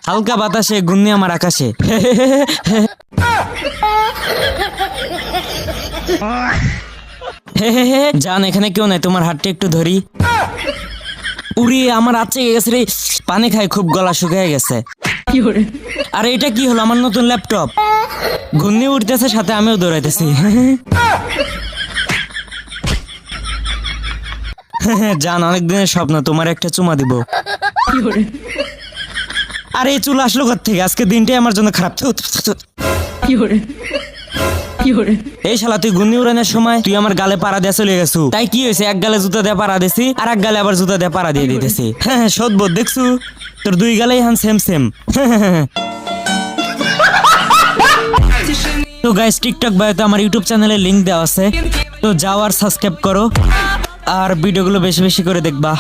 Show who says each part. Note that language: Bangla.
Speaker 1: হালকা বাতাসে ঘূর্ণি আমার আকাশে। জান এখানে কেউ নাই, তোমার হাতটা একটু ধরি। উড়ি আমার আচ্ছা গেছে রে, পানি খাই খুব গলা শুকিয়ে গেছে। আরে এটা কি হলো, আমার নতুন ল্যাপটপ। ঘূর্ণি উঠতেছে সাথে আমিও দৌড়াইতেছি। জান অনেক দিনের স্বপ্ন, তোমার একটা চুমা দিব। আরে এই চুল আসলো কোথা থেকে, আজকে দিনটাই আমার জন্য খারাপ। এই শালা তুই ঘূর্ণি উড়ানোর সময় তুই আমার গালে পাড়া দিয়ে চলে গেছু, তাই কি হয়েছে, এক গালে জুতা দিয়ে পাড়া দিছি আর এক গালে আবার জুতা দিয়ে পাড়া দিয়ে দিতেছি। হ্যাঁ সদবোধ দেখছু, তোর দুই গালেই হান সেম সেম। তো গাইস টিকটক বায়োতে আমার ইউটিউব চ্যানেলের লিংক দেওয়া আছে, তো যাও আর সাবস্ক্রাইব করো আর ভিডিওগুলো বেশি বেশি করে দেখবা।